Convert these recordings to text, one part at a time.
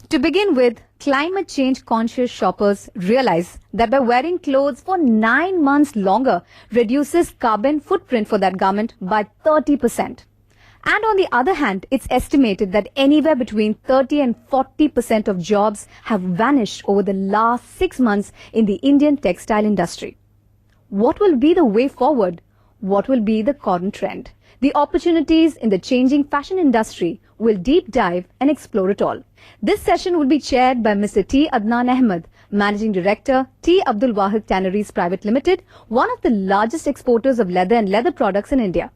To begin with, climate change conscious shoppers realize that by wearing clothes for 9 months longer reduces carbon footprint for that garment by 30%. And on the other hand, it's estimated that anywhere between 30 and 40% of jobs have vanished over the last 6 months in the Indian textile industry. What will be the way forward? What will be the current trend? The opportunities in the changing fashion industry will deep dive and explore it all. This session will be chaired by Mr. T. Adnan Ahmed, Managing Director, T. Abdul Wahid Tanneries Private Limited, one of the largest exporters of leather and leather products in India.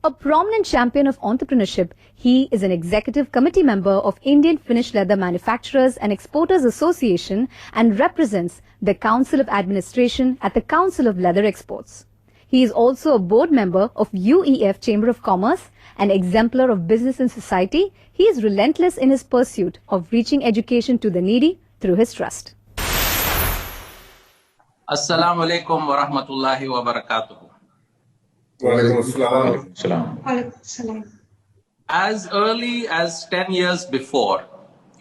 A prominent champion of entrepreneurship, he is an executive committee member of Indian Finished Leather Manufacturers and Exporters Association and represents the Council of Administration at the Council of Leather Exports. He is also a board member of UEF Chamber of Commerce, an exemplar of business and society. He is relentless in his pursuit of reaching education to the needy through his trust. Assalamu alaikum wa rahmatullahi wa barakatuh. As early as 10 years before,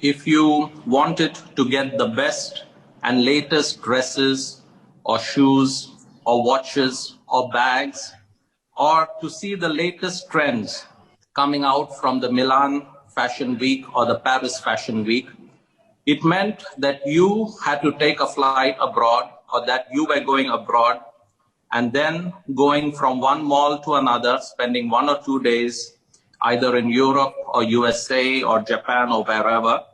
if you wanted to get the best and latest dresses or shoes or watches or bags, or to see the latest trends coming out from the Milan Fashion Week or the Paris Fashion Week, it meant that you had to take a flight abroad or that you were going abroad and then going from one mall to another, spending 1 or 2 days, either in Europe or USA or Japan or wherever.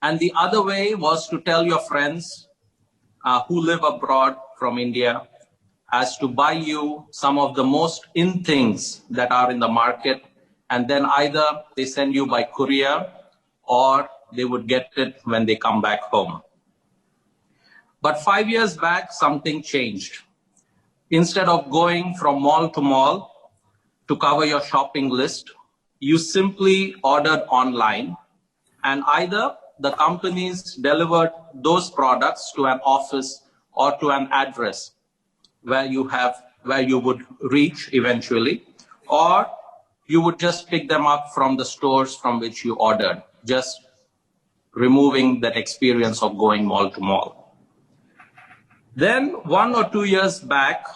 And the other way was to tell your friends who live abroad from India as to buy you some of the most in things that are in the market. And then either they send you by courier or they would get it when they come back home. But 5 years back, something changed. Instead of going from mall to mall to cover your shopping list, you simply ordered online, and either the companies delivered those products to an office or to an address where you would reach eventually, or you would just pick them up from the stores from which you ordered, just removing that experience of going mall to mall. Then 1 or 2 years back,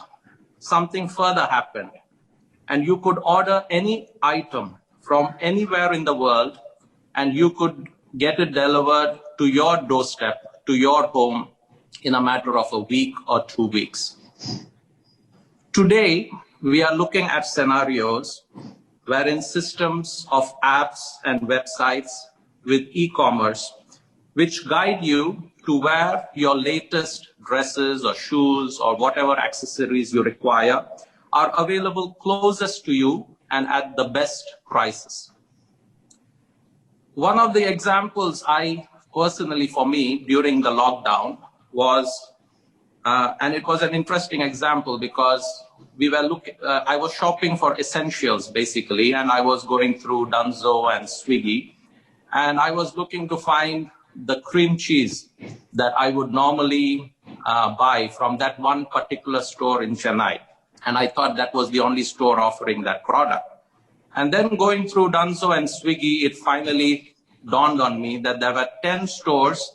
something further happened, and you could order any item from anywhere in the world, and you could get it delivered to your doorstep, to your home, in a matter of a week or 2 weeks. Today, we are looking at scenarios wherein systems of apps and websites with e-commerce, which guide you to where your latest dresses or shoes or whatever accessories you require are available closest to you and at the best prices. One of the examples personally for me during the lockdown was, and it was an interesting example because I was shopping for essentials basically, and I was going through Dunzo and Swiggy, and I was looking to find the cream cheese that I would normally buy from that one particular store in Chennai. And I thought that was the only store offering that product. And then going through Dunzo and Swiggy, it finally dawned on me that there were 10 stores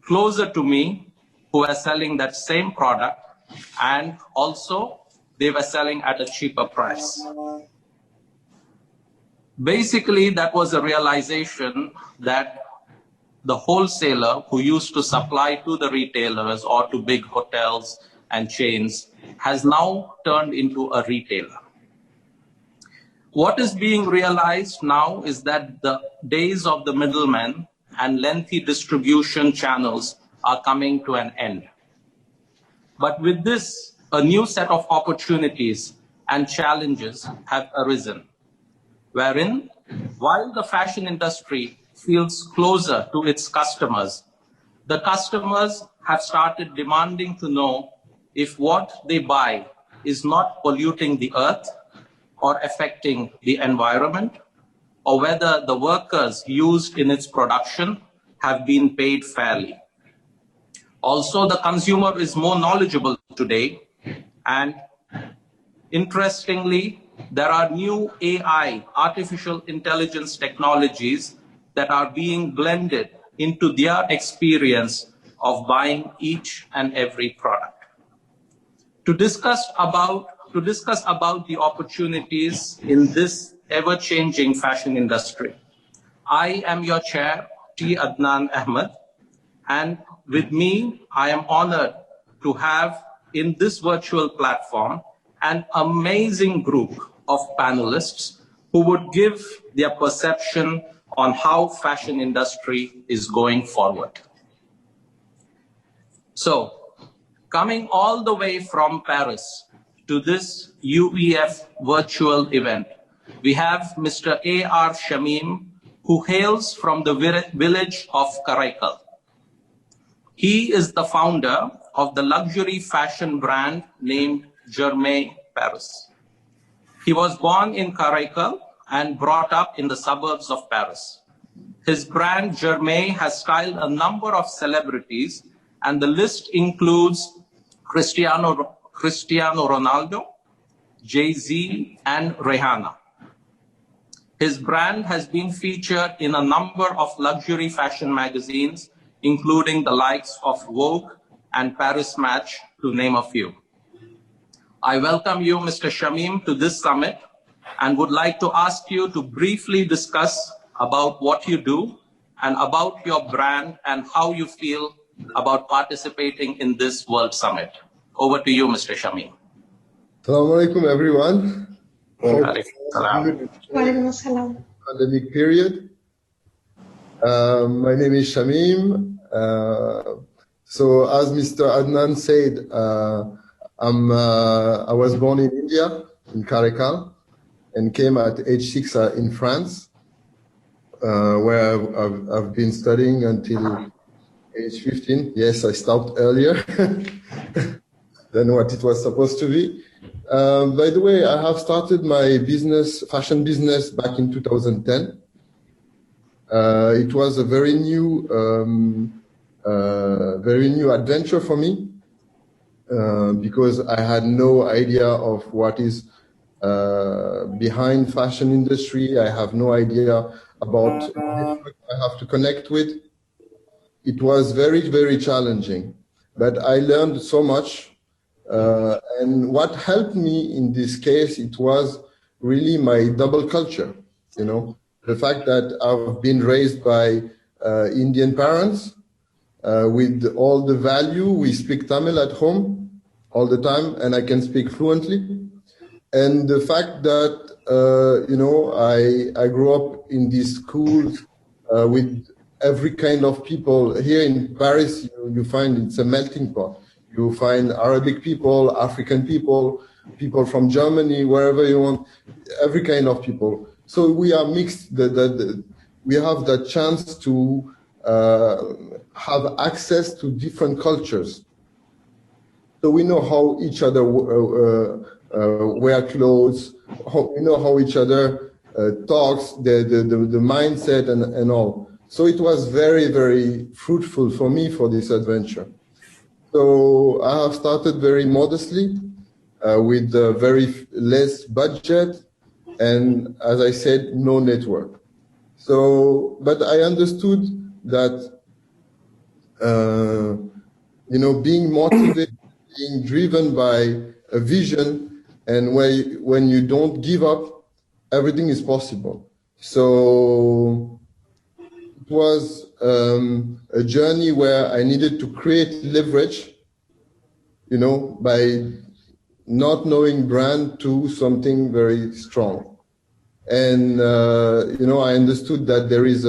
closer to me who were selling that same product, and also they were selling at a cheaper price. Basically, that was a realization that the wholesaler who used to supply to the retailers or to big hotels and chains has now turned into a retailer. What is being realized now is that the days of the middlemen and lengthy distribution channels are coming to an end. But with this, a new set of opportunities and challenges have arisen, wherein while the fashion industry feels closer to its customers, the customers have started demanding to know if what they buy is not polluting the earth or affecting the environment, or whether the workers used in its production have been paid fairly. Also, the consumer is more knowledgeable today, and interestingly, there are new AI, artificial intelligence technologies that are being blended into their experience of buying each and every product. To discuss about the opportunities in this ever-changing fashion industry, I am your chair, T. Adnan Ahmed, and with me, I am honored to have in this virtual platform an amazing group of panelists who would give their perception on how fashion industry is going forward. So, coming all the way from Paris to this UEF virtual event, we have Mr. A.R. Shamim, who hails from the village of Karaikal. He is the founder of the luxury fashion brand named Germain Paris. He was born in Karaikal and brought up in the suburbs of Paris. His brand Germain has styled a number of celebrities, and the list includes Cristiano Ronaldo, Jay-Z, and Rihanna. His brand has been featured in a number of luxury fashion magazines, including the likes of Vogue and Paris Match, to name a few. I welcome you, Mr. Shamim, to this summit and would like to ask you to briefly discuss about what you do and about your brand and how you feel about participating in this World Summit. Over to you, Mr. Shamim. Assalamu alaikum, everyone. Pandemic period. My name is Shamim. So as Mr. Adnan said, I was born in India, in Karaikal, and came at age 6 in France, where I've been studying until age 15. Yes, I stopped earlier than what it was supposed to be. By the way, I have started my fashion business back in 2010. It was a very new adventure for me because I had no idea of what is behind fashion industry. I have no idea about the network I have to connect with. It was very, very challenging, but I learned so much. And what helped me in this case, it was really my double culture, you know. The fact that I've been raised by Indian parents with all the value. We speak Tamil at home all the time, and I can speak fluently. And the fact that, I grew up in these schools with every kind of people. Here in Paris, you find it's a melting pot. You find Arabic people, African people, people from Germany, wherever you want, every kind of people. So we are mixed. We have the chance to have access to different cultures. So we know how each other wear clothes. We know how each other talks, the mindset and all. So it was very, very fruitful for me for this adventure. So I have started very modestly with very less budget. And as I said, no network. So, but I understood that, being motivated, being driven by a vision, and when you don't give up, everything is possible. So it was a journey where I needed to create leverage, by not knowing brand to something very strong. And, I understood that there is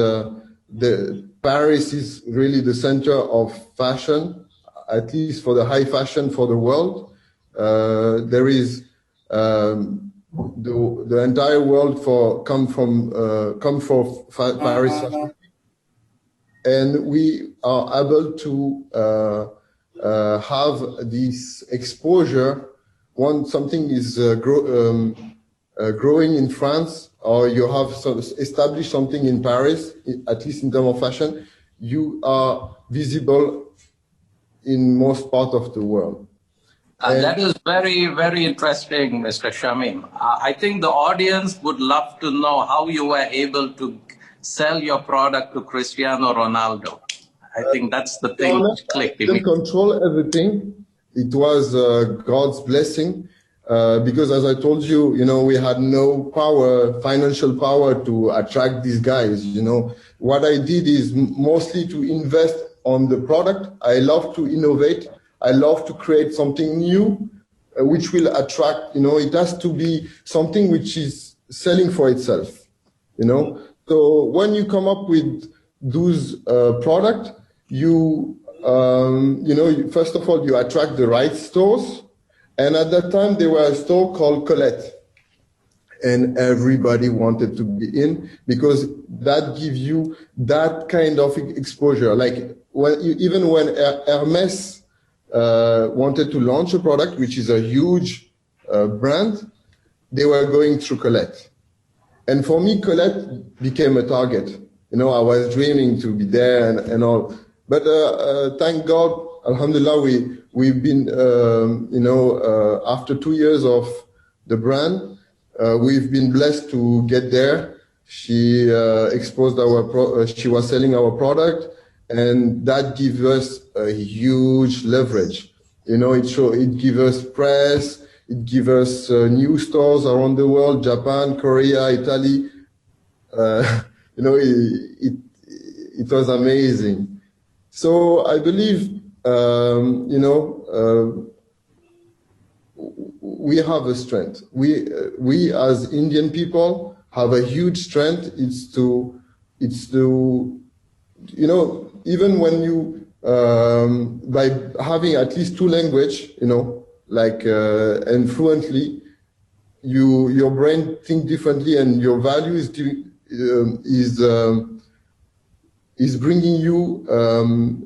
Paris is really the center of fashion, at least for the high fashion for the world. There is the entire world come for Paris fashion. And we are able to have this exposure. Something is growing in France, or you have established something in Paris, at least in terms of fashion, you are visible in most part of the world. That is very, very interesting, Mr. Shamim. I think the audience would love to know how you were able to sell your product to Cristiano Ronaldo. I think that's the To be thing honest, I clicked didn't immediately. control everything. It was God's blessing because, as I told you, we had no power, financial power to attract these guys. What I did is mostly to invest on the product. I love to innovate. I love to create something new, which will attract. It has to be something which is selling for itself. So when you come up with those product, first of all, you attract the right stores. And at that time, there was a store called Colette. And everybody wanted to be in because that gives you that kind of exposure. Like even when Hermes wanted to launch a product, which is a huge brand, they were going through Colette. And for me, Colette became a target. I was dreaming to be there and all. But thank God, Alhamdulillah, we've been, after 2 years of the brand, we've been blessed to get there. She exposed she was selling our product, and that gives us a huge leverage. It gives us press. It gives us new stores around the world, Japan, Korea, Italy. It was amazing. So I believe, we have a strength. We as Indian people have a huge strength. It's to even when you, by having at least two language, and fluently, your brain think differently, and your value is bringing you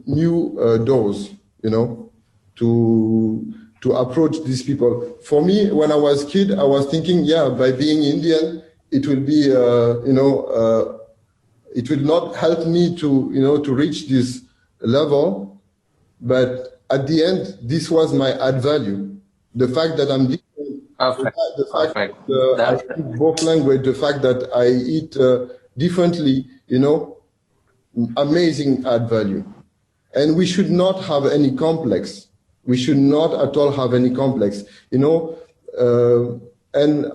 new doors, to approach these people. For me, when I was a kid, I was thinking, by being Indian, it will be, it will not help me to reach this level. But at the end, this was my add value. The fact that I'm different, Perfect. the fact Perfect. that I speak both language, the fact that I eat differently, amazing add value. And we should not have any complex. We should not at all have any complex, and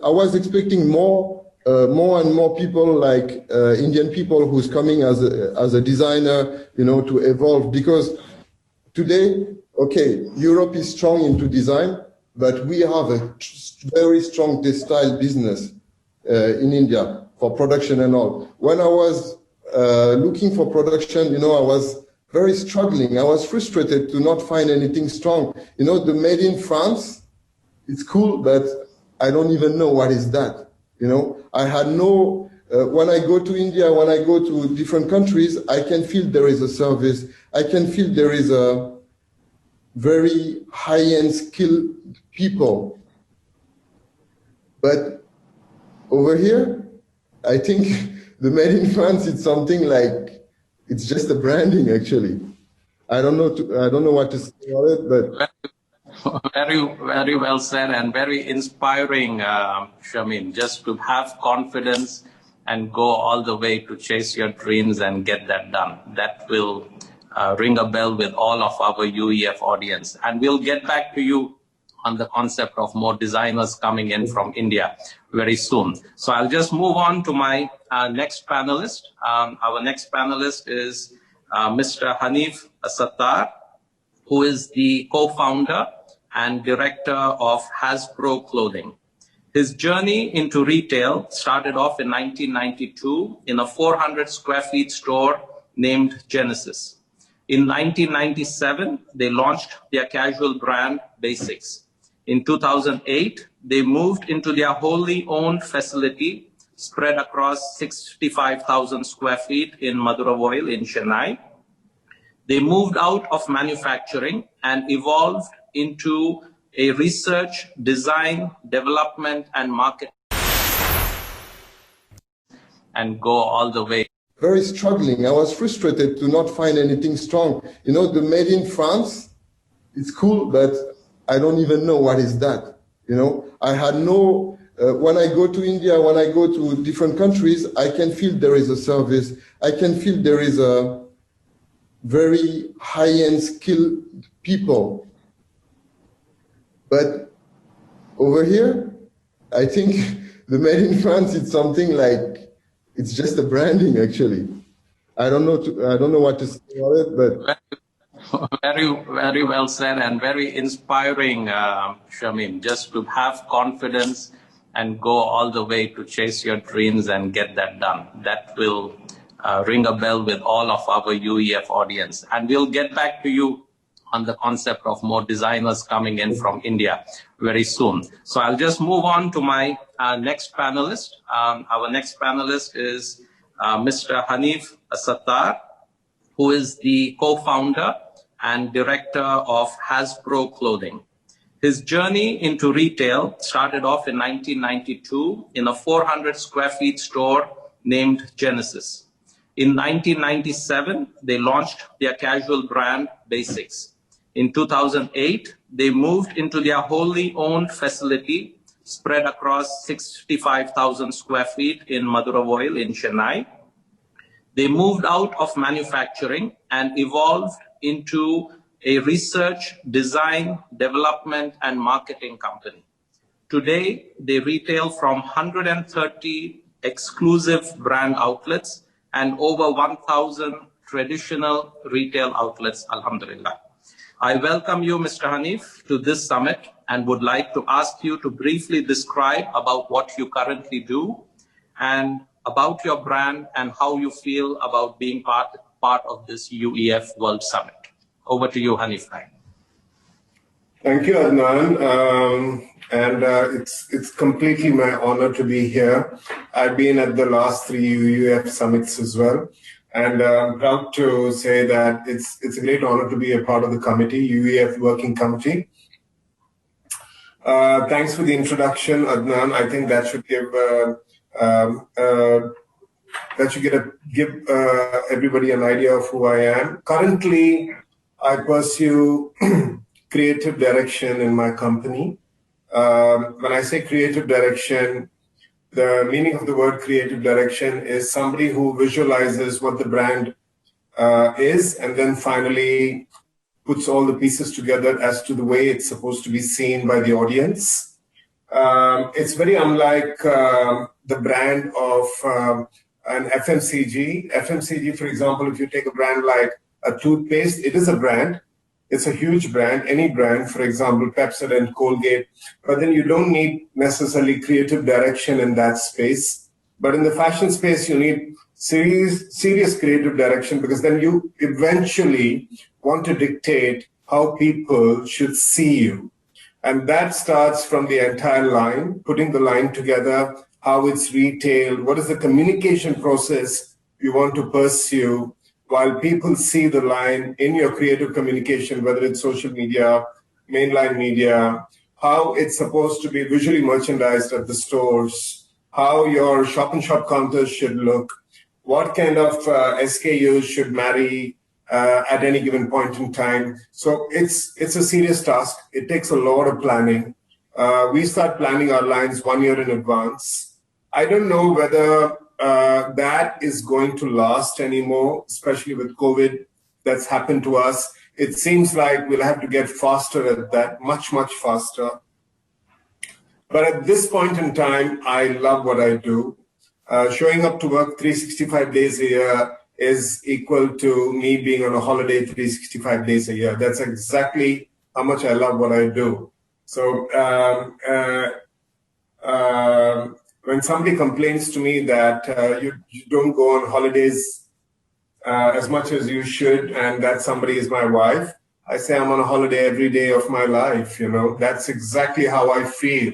I was expecting more and more people like Indian people who's coming as a designer, to evolve, because today, okay, Europe is strong into design, but we have a very strong textile business in India for production and all. When I was looking for production, I was very struggling. I was frustrated to not find anything strong. The made in France, it's cool, but I don't even know what is that. I had no, when I go to India, when I go to different countries, I can feel there is a service. I can feel there is a very high-end skilled people. But over here, I think the made in France, it's something like, it's just a branding, actually. I don't know what to say about it, but very, very well said and very inspiring, Shamin. Just to have confidence and go all the way to chase your dreams and get that done. That will ring a bell with all of our UEF audience. And we'll get back to you on the concept of more designers coming in from India very soon. So I'll just move on to my next panelist. Our next panelist is Mr. Hanif Sattar, who is the co-founder and director of Hasbro Clothing. His journey into retail started off in 1992 in a 400 square feet store named Genesis. In 1997, they launched their casual brand Basics. In 2008, they moved into their wholly owned facility spread across 65,000 square feet in Madurai in Chennai. They moved out of manufacturing and evolved into a research, design, development, and market, and go all the way. Very struggling. I was frustrated to not find anything strong. The made in France, it's cool, but I don't even know what is that. I had no, when I go to India, when I go to different countries, I can feel there is a service. I can feel there is a very high-end skilled people. But over here, I think the Made in France is something like, it's just a branding actually. I don't know what to say about it, but Very, very well said and very inspiring, Shamin, just to have confidence and go all the way to chase your dreams and get that done. That will ring a bell with all of our UEF audience. And we'll get back to you on the concept of more designers coming in from India very soon. So I'll just move on to my next panelist. Our next panelist is Mr. Hanif Sattar, who is the co-founder and director of Hasbro Clothing. His journey into retail started off in 1992 in a 400 square feet store named Genesis. In 1997, they launched their casual brand Basics. In 2008, they moved into their wholly owned facility spread across 65,000 square feet in Madurai in Chennai. They moved out of manufacturing and evolved into a research, design, development, and marketing company. Today, they retail from 130 exclusive brand outlets and over 1,000 traditional retail outlets, alhamdulillah. I welcome you, Mr. Hanif, to this summit and would like to ask you to briefly describe about what you currently do and about your brand and how you feel about being part of this UEF World Summit. Over to you, Hanif. Thank you, Adnan. It's completely my honor to be here. I've been at the last 3 UEF summits as well. And I'm proud to say that it's a great honor to be a part of the committee, UEF Working Committee. Thanks for the introduction, Adnan. I think that should give everybody an idea of who I am. Currently, I pursue creative direction in my company. When I say creative direction, the meaning of the word creative direction is somebody who visualizes what the brand is and then finally puts all the pieces together as to the way it's supposed to be seen by the audience. It's very unlike the brand of an FMCG. FMCG, for example, if you take a brand like a toothpaste, it is a brand. It's a huge brand, any brand, for example, Pepsodent, Colgate, but then you don't need necessarily creative direction in that space. But in the fashion space, you need serious creative direction because then you eventually want to dictate how people should see you. And that starts from the entire line, putting the line together, how it's retailed, what is the communication process you want to pursue, while people see the line in your creative communication, whether it's social media, mainline media, how it's supposed to be visually merchandised at the stores, how your shop-in-shop counters should look, what kind of SKUs should marry at any given point in time. So it's a serious task. It takes a lot of planning. We start planning our lines 1 year in advance. I don't know whether that is going to last anymore, especially with COVID that's happened to us. It seems like we'll have to get faster at that, much, much faster. But at this point in time, I love what I do. Showing up to work 365 days a year is equal to me being on a holiday 365 days a year. That's exactly how much I love what I do. So when somebody complains to me that you don't go on holidays as much as you should, and that somebody is my wife, I say I'm on a holiday every day of my life. You know, that's exactly how I feel.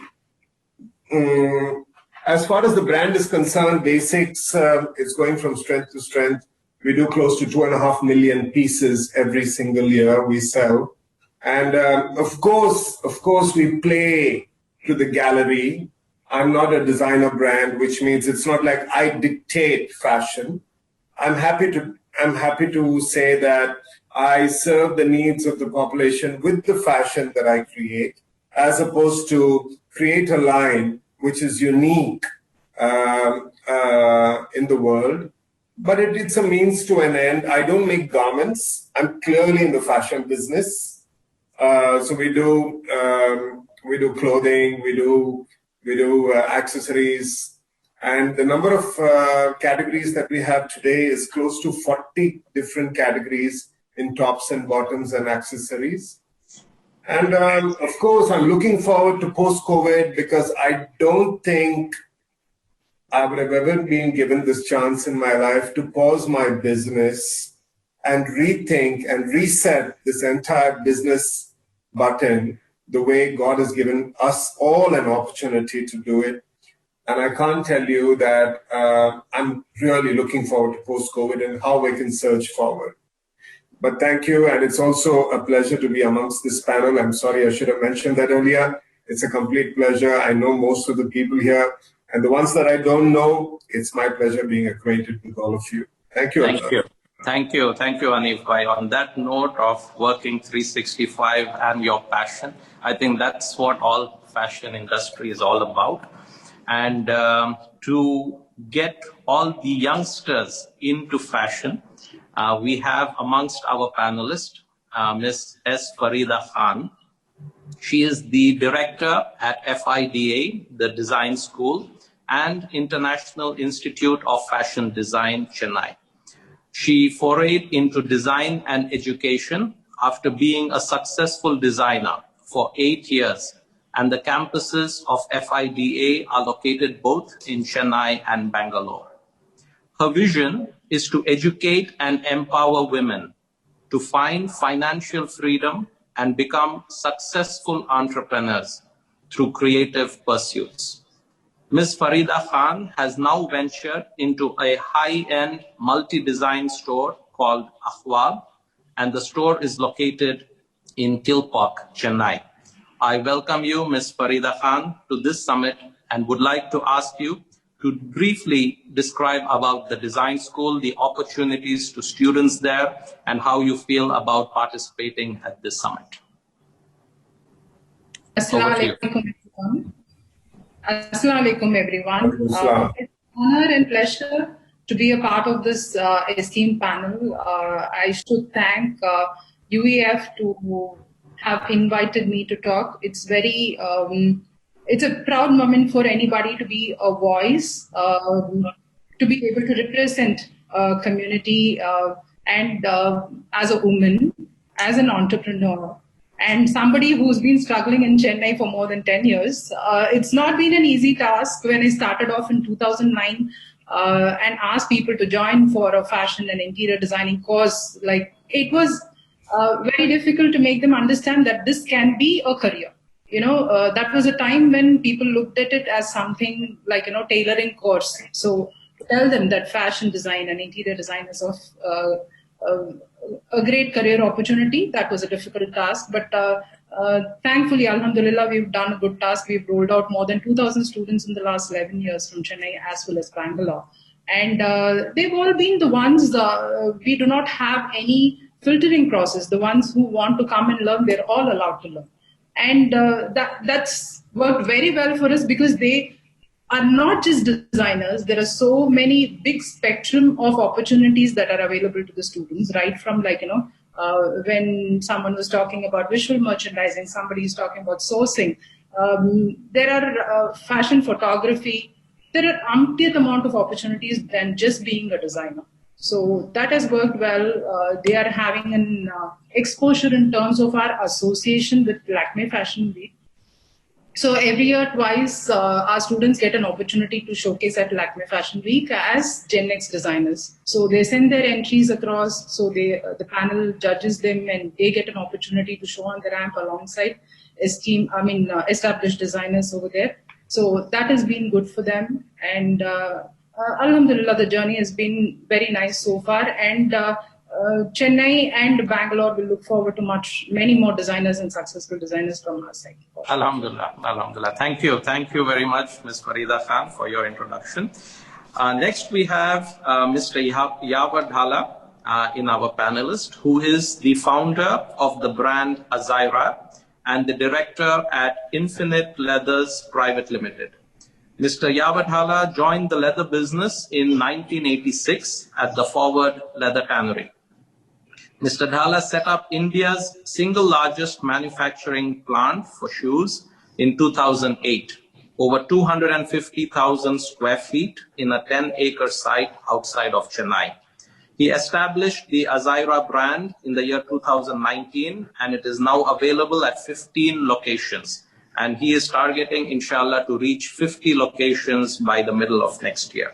As far as the brand is concerned, Basics is going from strength to strength. We do close to 2.5 million pieces every single year we sell. And of course, we play to the gallery. I'm not a designer brand, which means it's not like I dictate fashion. I'm happy to say that I serve the needs of the population with the fashion that I create, as opposed to create a line which is unique in the world. but it's a means to an end. I don't make garments. I'm clearly in the fashion business. So we do clothing, we do accessories, and the number of categories that we have today is close to 40 different categories in tops and bottoms and accessories. And of course, I'm looking forward to post-COVID because I don't think I would have ever been given this chance in my life to pause my business and rethink and reset this entire business button the way God has given us all an opportunity to do it. And I can't tell you that I'm really looking forward to post-COVID and how we can surge forward. But thank you, and it's also a pleasure to be amongst this panel. I'm sorry I should have mentioned that earlier. It's a complete pleasure. I know most of the people here, and the ones that I don't know, it's my pleasure being acquainted with all of you. Thank you. Thank you. Thank you. Thank you, Hanif Bhai. On that note of working 365 and your passion, I think that's what all fashion industry is all about. And to get all the youngsters into fashion, we have amongst our panelists, Ms. S. Farida Khan. She is the director at FIDA, the Design School, and International Institute of Fashion Design, Chennai. She forayed into design and education after being a successful designer for 8 years, and the campuses of FIDA are located both in Chennai and Bangalore. Her vision is to educate and empower women to find financial freedom and become successful entrepreneurs through creative pursuits. Ms. Farida Khan has now ventured into a high-end multi-design store called Ahwab, and the store is located in Kilpauk, Chennai. I welcome you, Ms. Farida Khan, to this summit and would like to ask you to briefly describe about the design school, the opportunities to students there, and how you feel about participating at this summit. Assalamu alaikum, everyone. It's an honor and pleasure to be a part of this esteemed panel. I should thank UEF to have invited me to talk. It's very, it's a proud moment for anybody to be a voice, to be able to represent a community and as a woman, as an entrepreneur, and somebody who's been struggling in Chennai for more than 10 years. It's not been an easy task. When I started off in 2009 and asked people to join for a fashion and interior designing course, like it was very difficult to make them understand that this can be a career. You know, that was a time when people looked at it as something like, you know, tailoring course. So to tell them that fashion design and interior design is of a great career opportunity, that was a difficult task. But thankfully, alhamdulillah, we've done a good task. We've rolled out more than 2,000 students in the last 11 years from Chennai as well as Bangalore. And they've all been the ones, we do not have any filtering process. The ones who want to come and learn, they're all allowed to learn. And that's worked very well for us because they are not just designers. There are so many big spectrum of opportunities that are available to the students, right from like, you know, when someone was talking about visual merchandising, somebody is talking about sourcing. There are fashion photography. There are umpteen amount of opportunities than just being a designer. So that has worked well. They are having an exposure in terms of our association with Lakme Fashion Week. So every year twice, our students get an opportunity to showcase at Lakme Fashion Week as Gen X designers. So they send their entries across, so the panel judges them and they get an opportunity to show on the ramp alongside established designers over there. So that has been good for them. And alhamdulillah, the journey has been very nice so far. And Chennai and Bangalore will look forward to many more designers and successful designers from our side. Alhamdulillah, alhamdulillah. Thank you very much, Ms. Farida Khan, for your introduction. Next, we have Mr. Yavar Dhala in our panelist, who is the founder of the brand Azaira and the director at Infinite Leathers Private Limited. Mr. Yavathala joined the leather business in 1986 at the Forward Leather Tannery. Mr. Dhala set up India's single largest manufacturing plant for shoes in 2008, over 250,000 square feet in a 10-acre site outside of Chennai. He established the Azaira brand in the year 2019, and it is now available at 15 locations. And he is targeting, inshallah, to reach 50 locations by the middle of next year.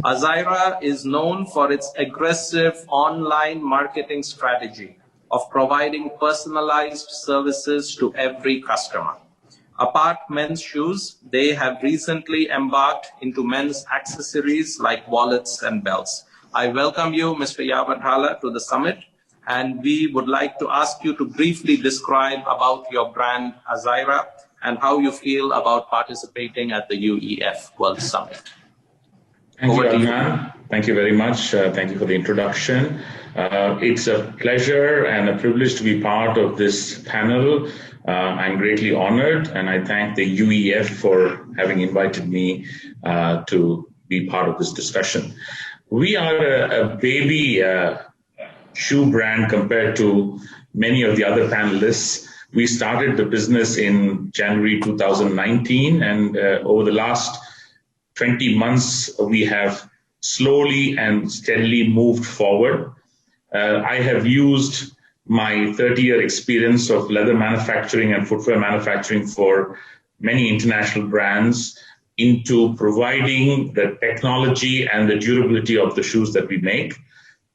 Azaira is known for its aggressive online marketing strategy of providing personalized services to every customer. Apart men's shoes, they have recently embarked into men's accessories like wallets and belts. I welcome you, Mr. Yavathala, to the summit, and we would like to ask you to briefly describe about your brand Azaira and how you feel about participating at the UEF World Summit. Thank you, Adnan. Thank you very much. Thank you for the introduction. It's a pleasure and a privilege to be part of this panel. I'm greatly honored, and I thank the UEF for having invited me to be part of this discussion. We are a baby shoe brand compared to many of the other panelists. We started the business in January 2019, and over the last 20 months, we have slowly and steadily moved forward. I have used my 30-year experience of leather manufacturing and footwear manufacturing for many international brands into providing the technology and the durability of the shoes that we make.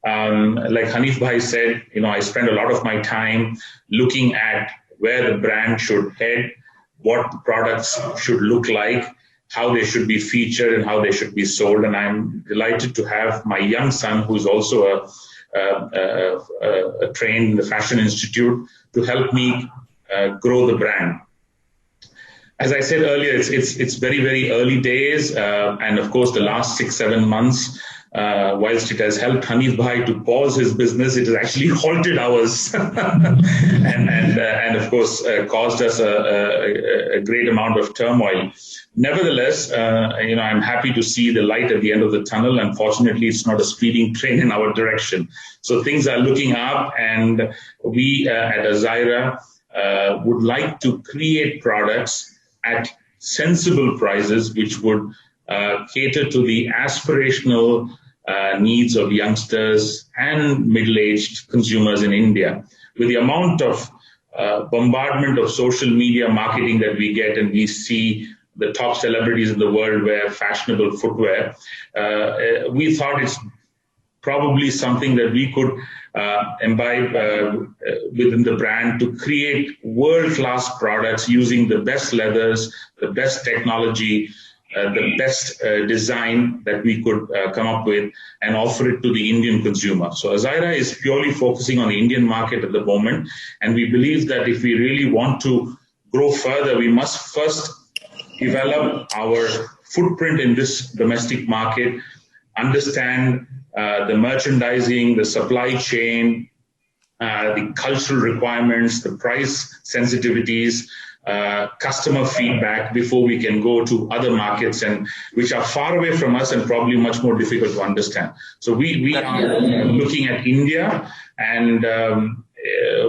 Like Hanif Bhai said, I spend a lot of my time looking at where the brand should head, what the products should look like, how they should be featured and how they should be sold. And I'm delighted to have my young son, who's also trained in the Fashion Institute, to help me grow the brand. As I said earlier, it's very, very early days. And of course, the last 6-7 months, whilst it has helped Hanif Bhai to pause his business, it has actually halted ours and of course, caused us a great amount of turmoil. Nevertheless, I'm happy to see the light at the end of the tunnel. Unfortunately, it's not a speeding train in our direction. So things are looking up, and we at Azaira would like to create products at sensible prices, which would cater to the aspirational needs of youngsters and middle-aged consumers in India. With the amount of bombardment of social media marketing that we get, and we see the top celebrities in the world wear fashionable footwear, we thought it's probably something that we could imbibe within the brand to create world-class products using the best leathers, the best technology, the best design that we could come up with and offer it to the Indian consumer. So Azaira is purely focusing on the Indian market at the moment, and we believe that if we really want to grow further, we must first develop our footprint in this domestic market, understand the merchandising, the supply chain, the cultural requirements, the price sensitivities, customer feedback before we can go to other markets, and which are far away from us and probably much more difficult to understand. So we are looking at India, and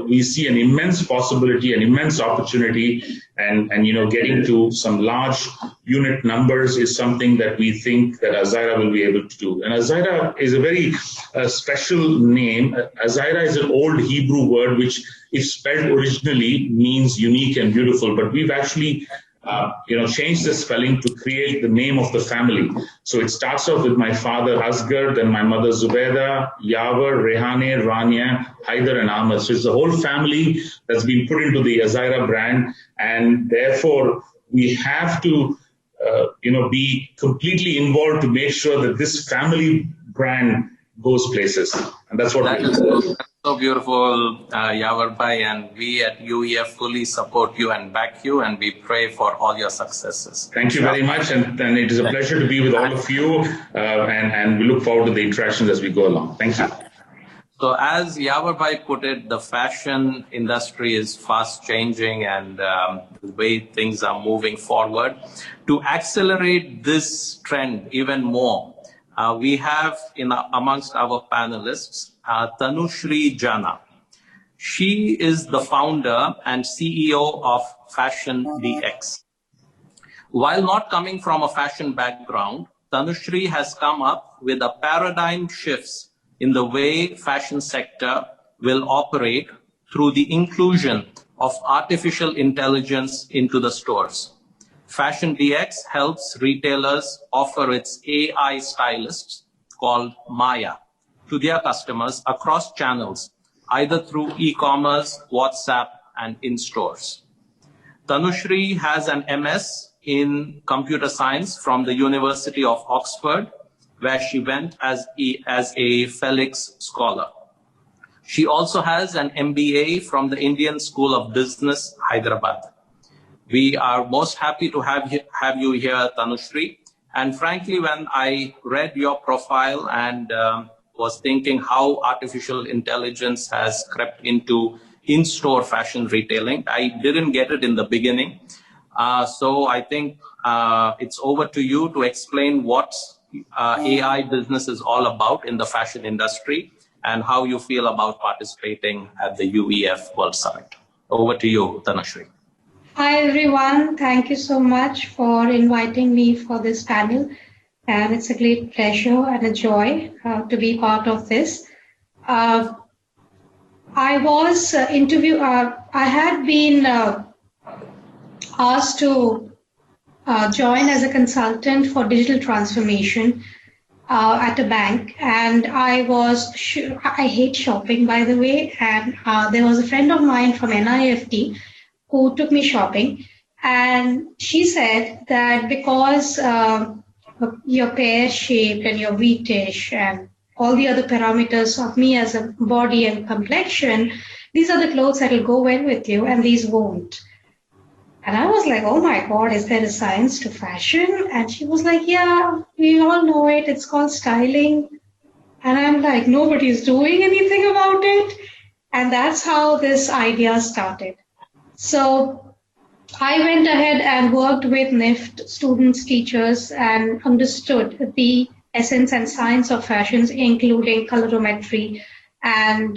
we see an immense possibility, an immense opportunity, and getting to some large unit numbers is something that we think that Azaira will be able to do. And Azaira is a very special name. Azaira is an old Hebrew word which, if spelled originally, means unique and beautiful, but we've actually changed the spelling to create the name of the family. So it starts off with my father Asghar, then my mother Zubaida, Yavar, Rehane, Rania, Haider, and Ahmed. So it's the whole family that's been put into the Azaira brand, and therefore we have to be completely involved to make sure that this family brand goes places. And that's what we're doing. So beautiful, Yavar Bhai, and we at UEF fully support you and back you, and we pray for all your successes. Thank you very much, and it is a pleasure to be with all of you, and we look forward to the interactions as we go along. Thank you. So as Yavarbai put it, the fashion industry is fast changing and the way things are moving forward. To accelerate this trend even more, we have amongst our panelists, Tanushri Jana. She is the founder and CEO of Fashion DX. While not coming from a fashion background, Tanushri has come up with a paradigm shifts in the way fashion sector will operate through the inclusion of artificial intelligence into the stores. Fashion DX helps retailers offer its AI stylists called Maya to their customers across channels, either through e-commerce, WhatsApp, and in stores. Tanushri has an MS in computer science from the University of Oxford, where she went as a Felix Scholar. She also has an MBA from the Indian School of Business, Hyderabad. We are most happy to have you here, Tanushri. And frankly, when I read your profile and was thinking how artificial intelligence has crept into in-store fashion retailing, I didn't get it in the beginning. So I think it's over to you to explain what AI business is all about in the fashion industry and how you feel about participating at the UEF World Summit. Over to you, Tanushri. Hi everyone, thank you so much for inviting me for this panel, and it's a great pleasure and a joy to be part of this. I was I had been asked to join as a consultant for digital transformation at a bank, and I hate shopping, by the way, and there was a friend of mine from NIFT who took me shopping, and she said that because your pear shape and your V-ish and all the other parameters of me as a body and complexion, these are the clothes that will go well with you and these won't. And I was like, oh my God, is there a science to fashion? And she was like, yeah, we all know it. It's called styling. And I'm like, nobody's doing anything about it. And that's how this idea started. So I went ahead and worked with NIFT students, teachers, and understood the essence and science of fashions, including colorimetry and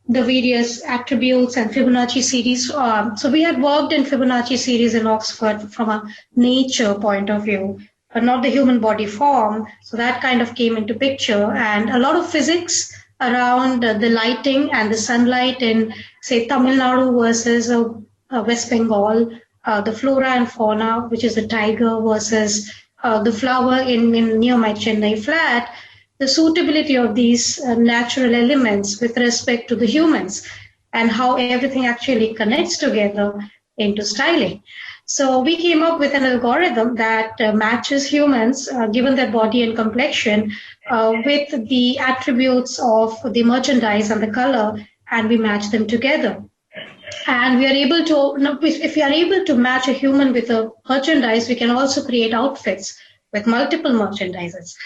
the various attributes and Fibonacci series. So we had worked in Fibonacci series in Oxford from a nature point of view, but not the human body form. So that kind of came into picture, and a lot of physics around the lighting and the sunlight in, say, Tamil Nadu versus West Bengal, the flora and fauna, which is the tiger versus the flower in near my Chennai flat, the suitability of these natural elements with respect to the humans and how everything actually connects together into styling. So we came up with an algorithm that matches humans, given their body and complexion, with the attributes of the merchandise and the color, and we match them together. And we are able to, if we are able to match a human with a merchandise, we can also create outfits with multiple merchandises.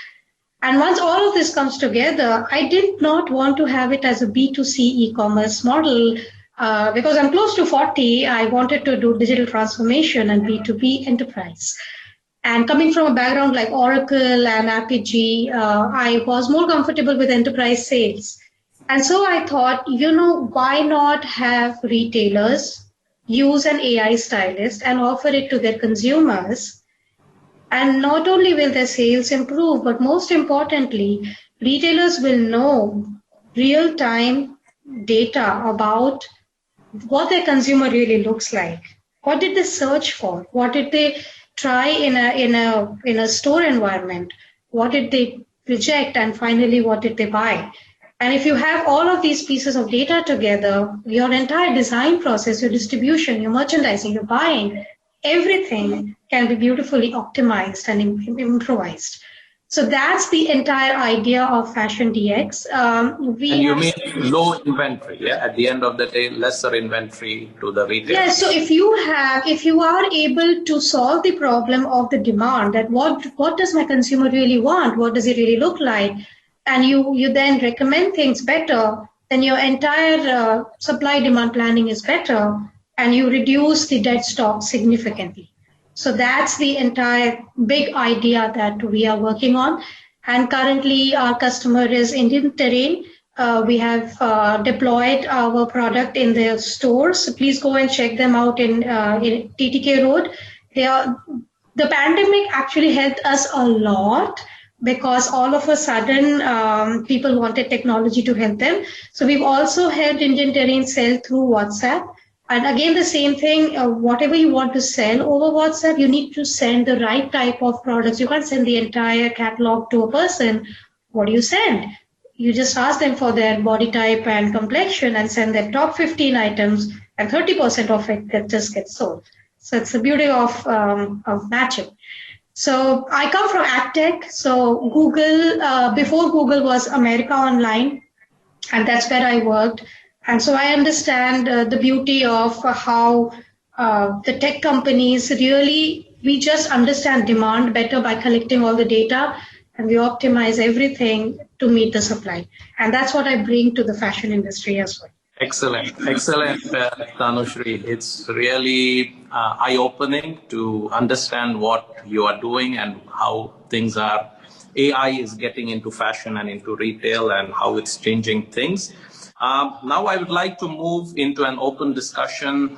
And once all of this comes together, I did not want to have it as a B2C e-commerce model because I'm close to 40. I wanted to do digital transformation and B2B enterprise. And coming from a background like Oracle and Apigee, I was more comfortable with enterprise sales. And so I thought, why not have retailers use an AI stylist and offer it to their consumers? And not only will their sales improve, but most importantly, retailers will know real-time data about what their consumer really looks like. What did they search for? What did they try in a store environment? What did they reject? And finally, what did they buy? And if you have all of these pieces of data together, your entire design process, your distribution, your merchandising, your buying, everything can be beautifully optimized and improvised. So that's the entire idea of Fashion DX. And you mean low inventory, yeah? At the end of the day, lesser inventory to the retailer. Yeah, so if you are able to solve the problem of the demand, that what does my consumer really want? What does it really look like? and you then recommend things better, then your entire supply demand planning is better, and you reduce the dead stock significantly. So that's the entire big idea that we are working on. And currently our customer is Indian Terrain. We have deployed our product in their stores. So please go and check them out in TTK Road. The pandemic actually helped us a lot because all of a sudden people wanted technology to help them. So we've also helped Indian Terrain sell through WhatsApp. And again, the same thing, whatever you want to sell over WhatsApp, you need to send the right type of products. You can't send the entire catalog to a person. What do you send? You just ask them for their body type and complexion and send them top 15 items, and 30% of it just gets sold. So it's the beauty of matching. So I come from AdTech. So Google, before Google was America Online, and that's where I worked. And so I understand the beauty of how the tech companies really, we just understand demand better by collecting all the data, and we optimize everything to meet the supply. And that's what I bring to the fashion industry as well. Excellent, Tanushri. It's really eye-opening to understand what you are doing and how things are. AI is getting into fashion and into retail and how it's changing things. Now I would like to move into an open discussion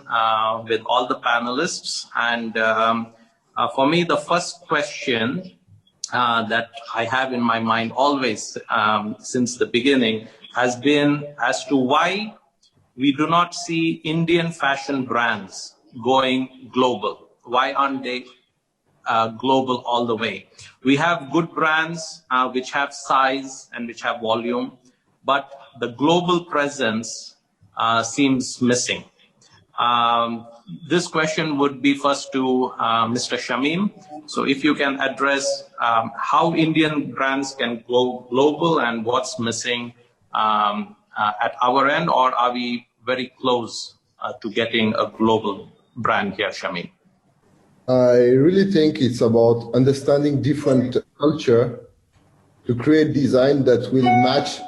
with all the panelists. And for me, the first question that I have in my mind always since the beginning has been as to why we do not see Indian fashion brands going global. Why aren't they global all the way? We have good brands which have size and which have volume, but the global presence seems missing. This question would be first to Mr. Shamim. So if you can address how Indian brands can go global and what's missing at our end, or are we very close to getting a global brand here, Shamim? I really think it's about understanding different culture to create design that will match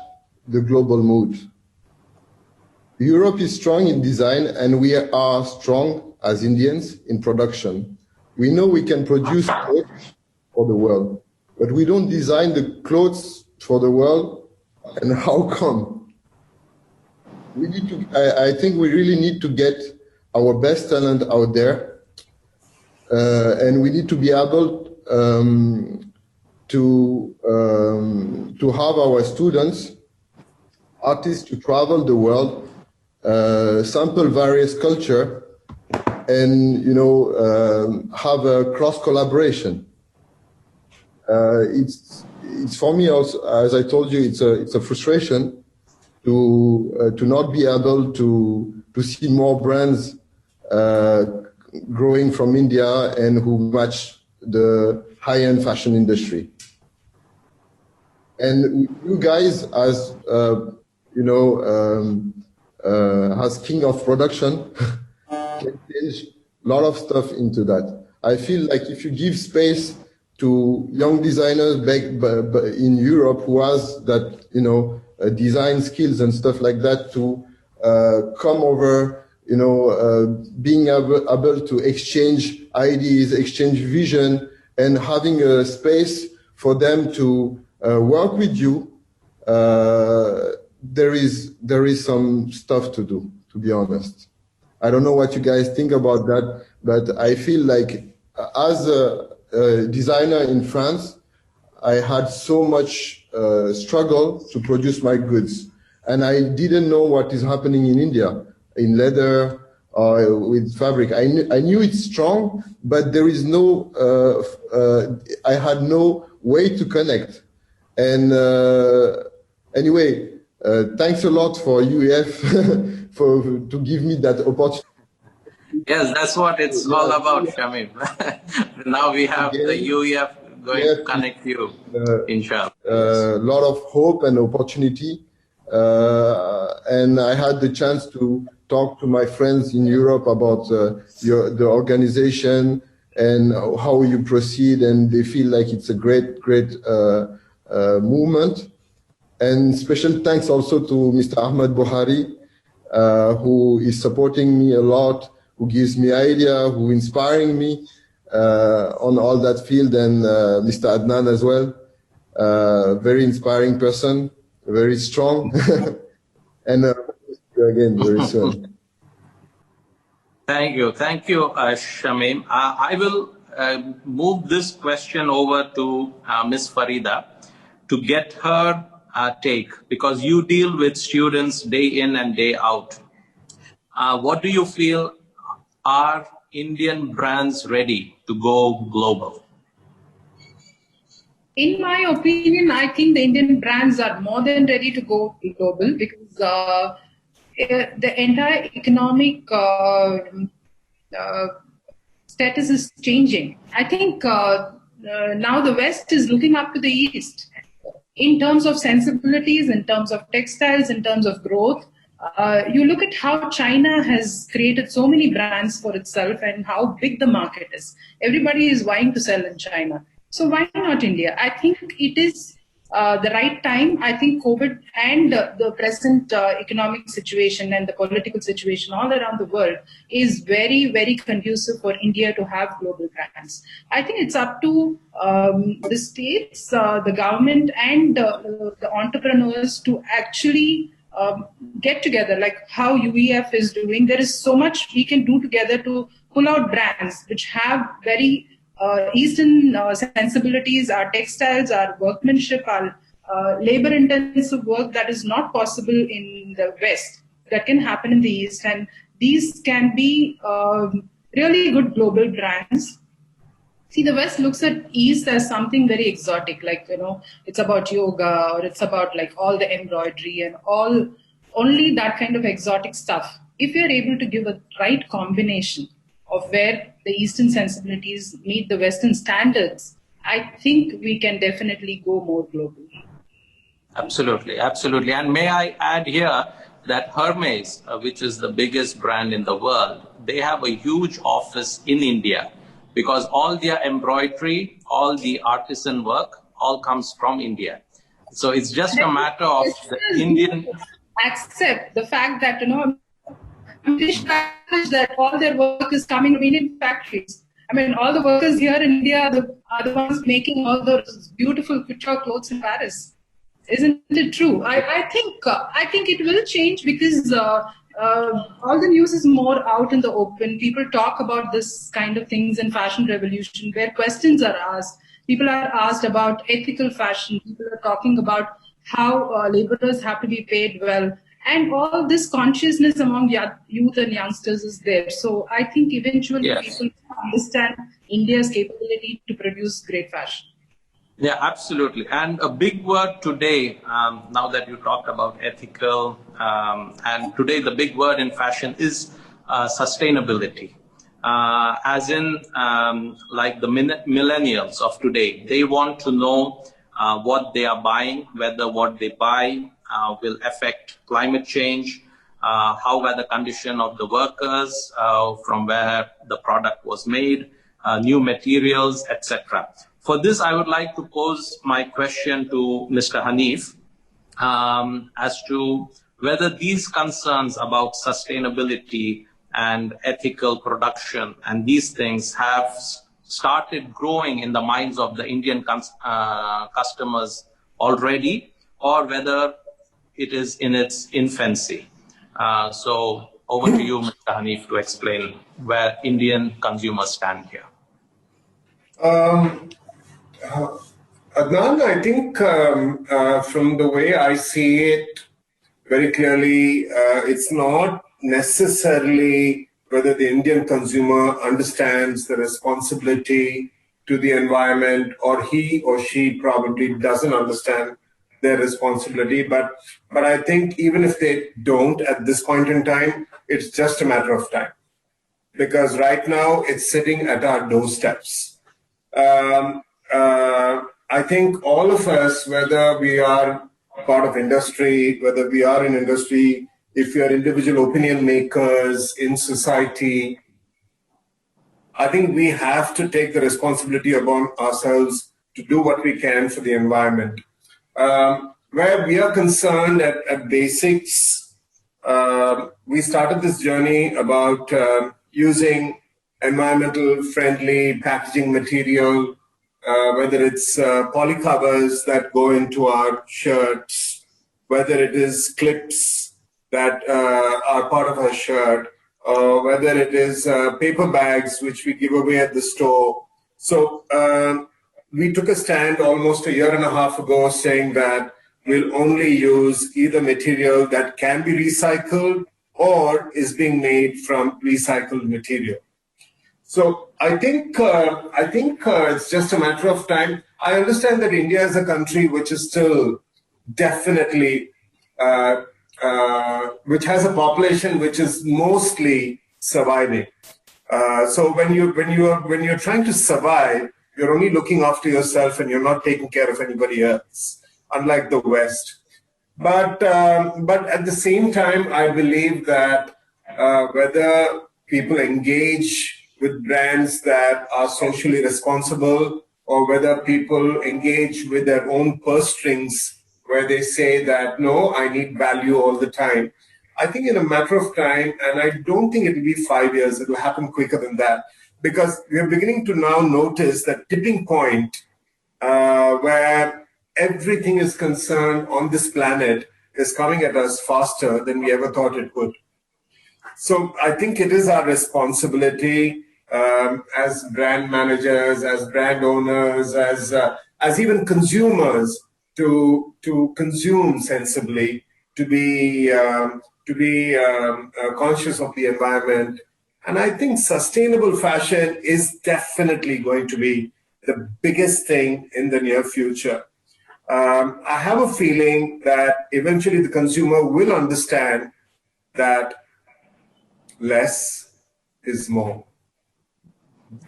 the global mood. Europe is strong in design, and we are strong as Indians in production. We know we can produce clothes for the world, but we don't design the clothes for the world. And how come? We need to. I think we really need to get our best talent out there, and we need to be able to have our students, artists, to travel the world, sample various culture, and have a cross collaboration. It's for me also, as I told you, it's a frustration to not be able to see more brands growing from India and who match the high-end fashion industry. And you guys, as as king of production, can change a lot of stuff into that. I feel like if you give space to young designers back in Europe who has that, design skills and stuff like that to come over, being able to exchange ideas, exchange vision, and having a space for them to work with you, there is some stuff to do, to be honest. I don't know what you guys think about that, but I feel like as a designer in France, I had so much struggle to produce my goods. And I didn't know what is happening in India, in leather or with fabric. I knew it's strong, but there is no, I had no way to connect. And anyway, thanks a lot for UEF to give me that opportunity. Yes, that's what it's all about, Shamim. Now we have the UEF going to connect you, inshallah. A lot of hope and opportunity. And I had the chance to talk to my friends in Europe about the organization and how you proceed, and they feel like it's a great movement. And special thanks also to Mr. Ahmed Buhari, who is supporting me a lot, who gives me idea, who inspiring me on all that field, and Mr. Adnan as well. Very inspiring person, very strong, and again very soon. Thank you, Shamim. I will move this question over to Ms. Farida to get her take, because you deal with students day in and day out. What do you feel, are Indian brands ready to go global? In my opinion, I think the Indian brands are more than ready to go global, because the entire economic status is changing. I think now the West is looking up to the East in terms of sensibilities, in terms of textiles, in terms of growth. You look at how China has created so many brands for itself and how big the market is. Everybody is vying to sell in China. So why not India? I think it is the right time. I think COVID and the present economic situation and the political situation all around the world is very, very conducive for India to have global brands. I think it's up to the states, the government, and the entrepreneurs to actually get together, like how UEF is doing. There is so much we can do together to pull out brands which have very Eastern sensibilities, our textiles, our workmanship, our labor-intensive work that is not possible in the West, that can happen in the East. And these can be really good global brands. See, the West looks at East as something very exotic, like, it's about yoga, or it's about like all the embroidery and only that kind of exotic stuff. If you're able to give a right combination of where the Eastern sensibilities meet the Western standards, I think we can definitely go more global. Absolutely, absolutely. And may I add here that Hermes, which is the biggest brand in the world, they have a huge office in India, because all their embroidery, all the artisan work, all comes from India. So it's just a matter of the Indian... Accept the fact that, British that all their work is coming from Indian factories. I mean, all the workers here in India are the ones making all those beautiful couture clothes in Paris. Isn't it true? I think it will change, because all the news is more out in the open. People talk about this kind of things in Fashion Revolution, where questions are asked. People are asked about ethical fashion. People are talking about how laborers have to be paid well. And all this consciousness among youth and youngsters is there. So I think eventually people understand India's capability to produce great fashion. Yeah, absolutely. And a big word today, now that you talked about ethical, and today the big word in fashion is sustainability. As in, like the millennials of today, they want to know what they are buying, whether what they buy will affect climate change, how were the condition of the workers, from where the product was made, new materials, etc. For this, I would like to pose my question to Mr. Hanif as to whether these concerns about sustainability and ethical production and these things have started growing in the minds of the Indian customers already, or whether it is in its infancy. So over to you, Mr. Hanif, to explain where Indian consumers stand here. Adnan, I think from the way I see it very clearly, it's not necessarily whether the Indian consumer understands the responsibility to the environment, or he or she probably doesn't understand their responsibility. But I think even if they don't at this point in time, it's just a matter of time. Because right now it's sitting at our doorsteps. I think all of us, whether we are part of industry, whether we are in industry, if we are individual opinion makers in society, I think we have to take the responsibility upon ourselves to do what we can for the environment. where we are concerned at basics, we started this journey about using environmental friendly packaging material, whether it's polycovers that go into our shirts, whether it is clips that are part of our shirt, or whether it is paper bags which we give away at the store. So we took a stand almost a year and a half ago saying that we'll only use either material that can be recycled or is being made from recycled material. So I think it's just a matter of time. I understand that India is a country which is still definitely which has a population which is mostly surviving. So when you're trying to survive, you're only looking after yourself and you're not taking care of anybody else, unlike the West. But at the same time, I believe that whether people engage with brands that are socially responsible, or whether people engage with their own purse strings, where they say that, no, I need value all the time. I think in a matter of time, and I don't think it will be 5 years, it will happen quicker than that, because we are beginning to now notice that tipping point where everything is concerned on this planet is coming at us faster than we ever thought it would. So I think it is our responsibility as brand managers, as brand owners, as even consumers to consume sensibly, to be conscious of the environment. And I think sustainable fashion is definitely going to be the biggest thing in the near future. I have a feeling that eventually the consumer will understand that less is more.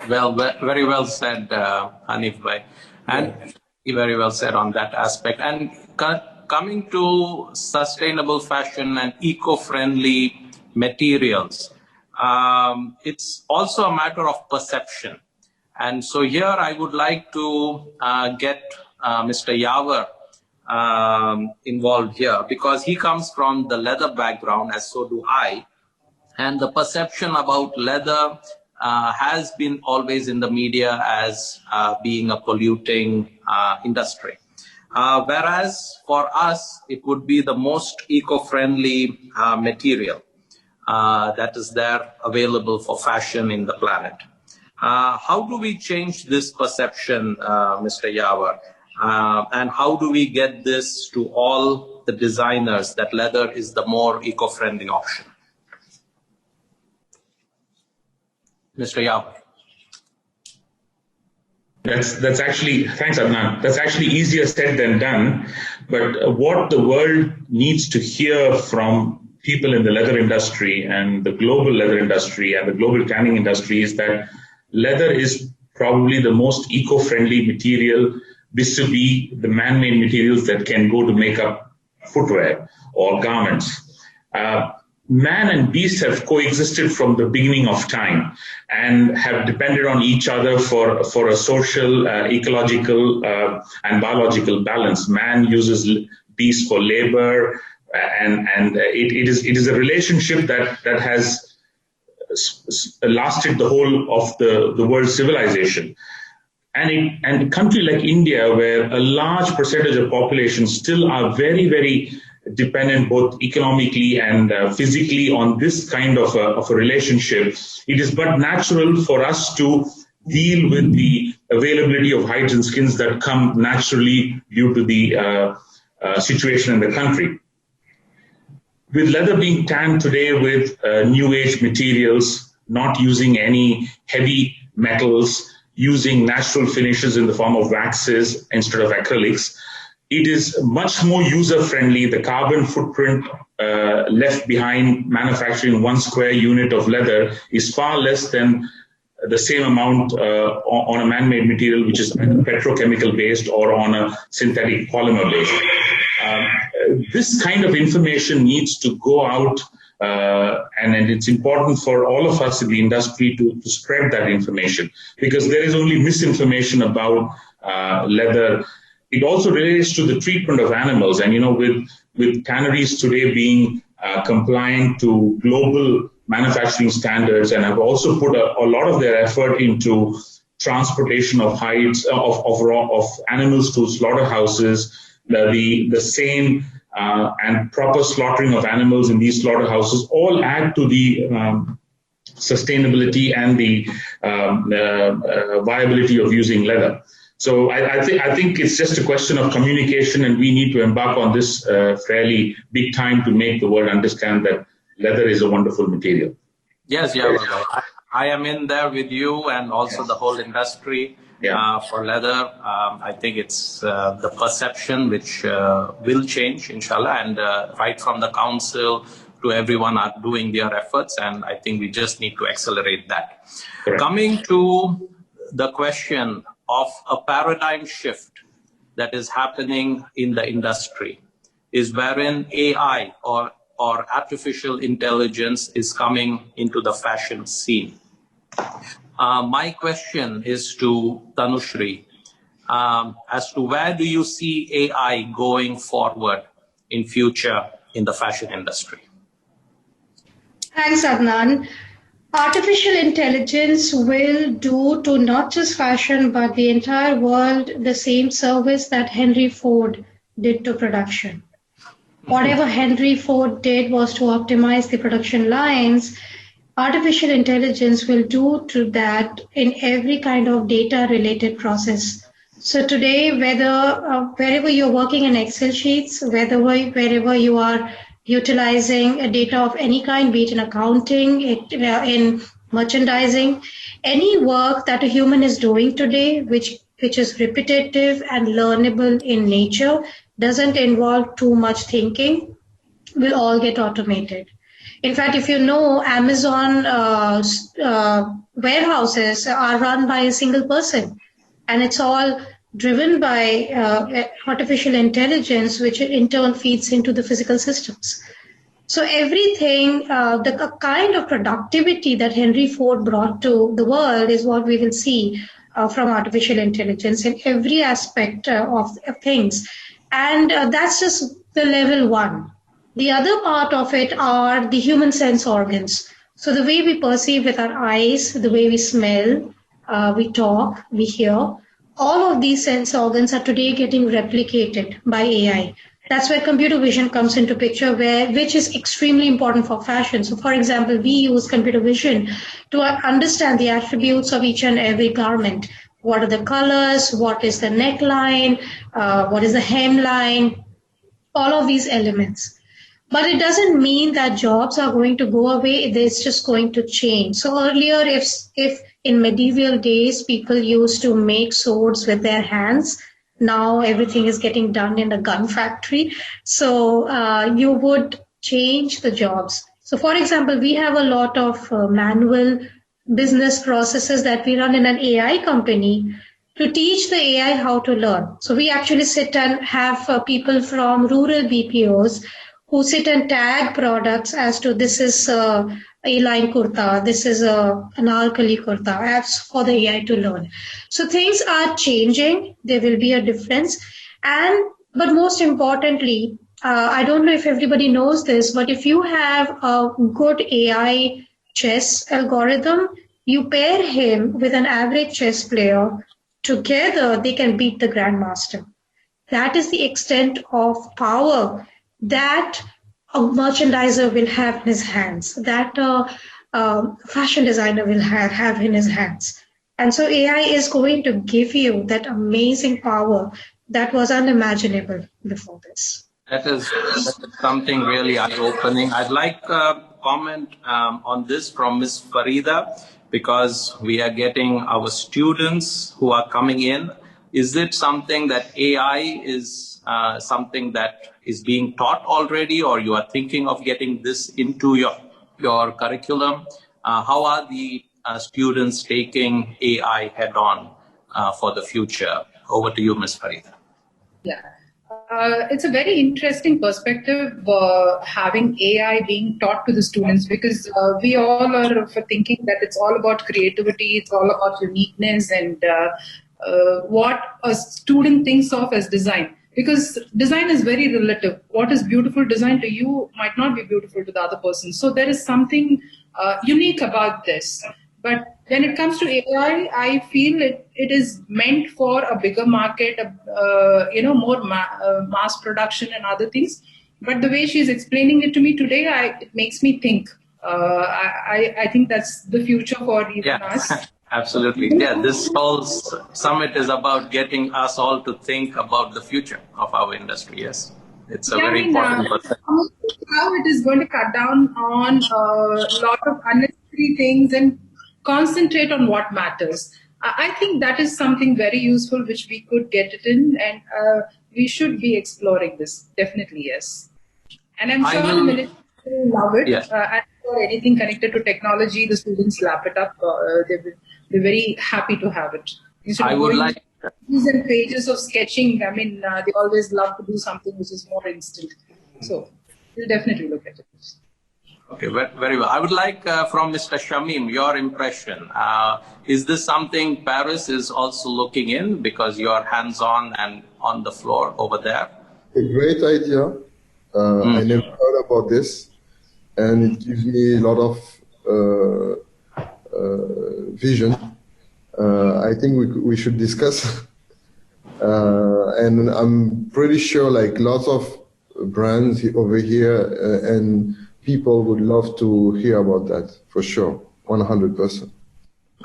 Well, very well said, Hanif bhai, and very well said on that aspect. And coming to sustainable fashion and eco-friendly materials, it's also a matter of perception. And so here I would like to get Mr. Yawar involved here, because he comes from the leather background, as so do I. And the perception about leather has been always in the media as being a polluting industry. Whereas for us, it would be the most eco-friendly material that is there available for fashion in the planet. How do we change this perception, Mr. Yawar? And how do we get this to all the designers that leather is the more eco-friendly option? Mr. Yawar. That's actually, thanks Adnan, that's actually easier said than done. But what the world needs to hear from people in the leather industry and the global leather industry and the global tanning industry is that leather is probably the most eco-friendly material vis-a-vis the man-made materials that can go to make up footwear or garments. Man and beast have coexisted from the beginning of time and have depended on each other for a social, ecological, and biological balance. Man uses beast for labor, and it is a relationship that has lasted the whole of the world's civilization. And a country like India, where a large percentage of population still are very, very dependent both economically and physically on this kind of a relationship, it is but natural for us to deal with the availability of hides and skins that come naturally due to the situation in the country. With leather being tanned today with new age materials, not using any heavy metals, using natural finishes in the form of waxes instead of acrylics, it is much more user-friendly. The carbon footprint left behind manufacturing 1 square unit of leather is far less than the same amount on a man-made material, which is either petrochemical-based or on a synthetic polymer-based. This kind of information needs to go out, and it's important for all of us in the industry to spread that information, because there is only misinformation about leather. it also relates to the treatment of animals. And, with canneries today being compliant to global manufacturing standards, and have also put a lot of their effort into transportation of hides of animals to slaughterhouses, the same and proper slaughtering of animals in these slaughterhouses all add to the sustainability and the viability of using leather. So I think it's just a question of communication, and we need to embark on this fairly big time to make the world understand that leather is a wonderful material. Yes, yeah, I am in there with you and also the whole industry for leather. I think it's the perception which will change, inshallah, and right from the council to everyone are doing their efforts, and I think we just need to accelerate that. Correct. Coming to the question of a paradigm shift that is happening in the industry is wherein AI or artificial intelligence is coming into the fashion scene. My question is to Tanushri as to where do you see AI going forward in future in the fashion industry? Thanks, Adnan. Artificial intelligence will do to not just fashion, but the entire world the same service that Henry Ford did to production. Whatever Henry Ford did was to optimize the production lines. Artificial intelligence will do to that in every kind of data-related process. So today, wherever you're working in Excel sheets, wherever you are utilizing data of any kind, be it in accounting, in merchandising, any work that a human is doing today, which is repetitive and learnable in nature, doesn't involve too much thinking, will all get automated. In fact, if you know, Amazon warehouses are run by a single person, and it's all driven by artificial intelligence, which in turn feeds into the physical systems. So everything, the kind of productivity that Henry Ford brought to the world is what we will see from artificial intelligence in every aspect of things. And that's just the level one. The other part of it are the human sense organs. So the way we perceive with our eyes, the way we smell, we talk, we hear, all of these sense organs are today getting replicated by AI. That's where computer vision comes into picture, which is extremely important for fashion. So for example, we use computer vision to understand the attributes of each and every garment. What are the colors? What is the neckline? What is the hemline? All of these elements. But it doesn't mean that jobs are going to go away. It's just going to change. So earlier, if in medieval days, people used to make swords with their hands, now everything is getting done in a gun factory. So you would change the jobs. So for example, we have a lot of manual business processes that we run in an AI company to teach the AI how to learn. So we actually sit and have people from rural BPOs who sit and tag products as to this is a line kurta, this is an anarkali kurta, apps for the AI to learn. So things are changing. There will be a difference. But most importantly, I don't know if everybody knows this, but if you have a good AI chess algorithm, you pair him with an average chess player, together they can beat the grandmaster. That is the extent of power that a merchandiser will have in his hands, that a fashion designer will have in his hands. And so AI is going to give you that amazing power that was unimaginable before this. That is something really eye-opening. I'd like a comment on this from Ms. Farida, because we are getting our students who are coming in. Is it something that AI is something that is being taught already, or you are thinking of getting this into your curriculum? How are the students taking AI head-on for the future? Over to you, Ms. Farida. Yeah. It's a very interesting perspective having AI being taught to the students, because we all are thinking that it's all about creativity, it's all about uniqueness, and what a student thinks of as design. Because design is very relative. What is beautiful design to you might not be beautiful to the other person. So there is something unique about this. But when it comes to AI, I feel it is meant for a bigger market, more mass production and other things. But the way she's explaining it to me today, it makes me think. I think that's the future for even us. Absolutely. Yeah, this whole summit is about getting us all to think about the future of our industry. Yes, it's a very important perspective. How it is going to cut down on a lot of unnecessary things and concentrate on what matters. I think that is something very useful which we could get it in, and we should be exploring this. Definitely, yes. And I'm sure the ministry will love it. Yes. And for anything connected to technology, the students lap it up. They're very happy to have it. Instead I would like pages and pages of sketching. I mean, they always love to do something which is more instant. So we'll definitely look at it. Okay, very well. I would like from Mr. Shamim, your impression. Is this something Paris is also looking in because you are hands-on and on the floor over there? A great idea. I never heard about this, and it gives me a lot of vision. I think we should discuss. And I'm pretty sure like lots of brands over here and people would love to hear about that for sure, 100%.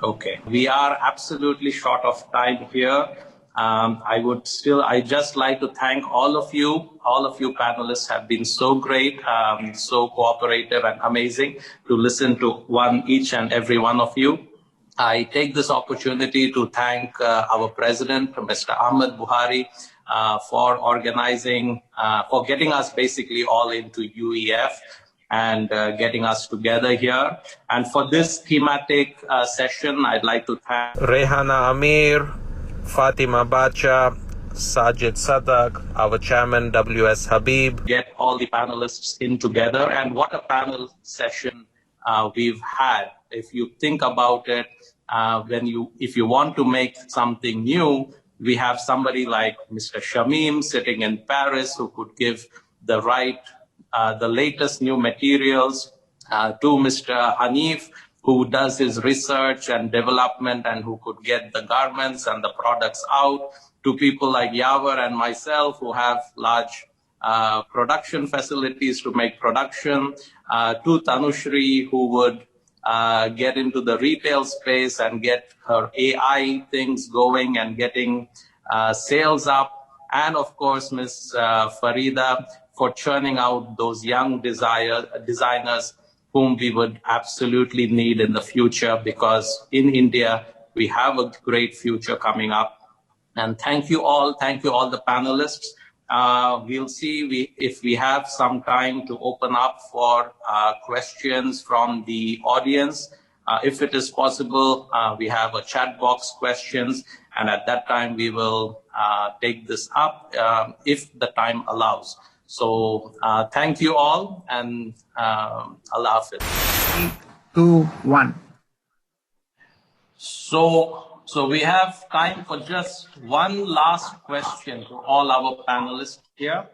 Okay, we are absolutely short of time here. I just like to thank all of you. All of you panelists have been so great, so cooperative and amazing to listen to each and every one of you. I take this opportunity to thank our president, Mr. Ahmed Buhari, for organizing, for getting us basically all into UEF and getting us together here. And for this thematic session, I'd like to thank Rehana Amir, Fatima Bacha, Sajid Sadak, our chairman, W.S. Habib. Get all the panelists in together. And what a panel session we've had. If you think about it, if you want to make something new, we have somebody like Mr. Shamim sitting in Paris who could give the latest new materials to Mr. Hanif, who does his research and development and who could get the garments and the products out, to people like Yavar and myself who have large production facilities to make production, to Tanushri who would get into the retail space and get her AI things going and getting sales up, and of course Ms. Farida for churning out those young designers whom we would absolutely need in the future, because in India we have a great future coming up. And thank you all the panelists. We'll see if we have some time to open up for questions from the audience. If it is possible, we have a chat box questions, and at that time we will take this up if the time allows. So thank you all, and Allah Hafiz. 3, 2, 1. So we have time for just one last question to all our panelists here.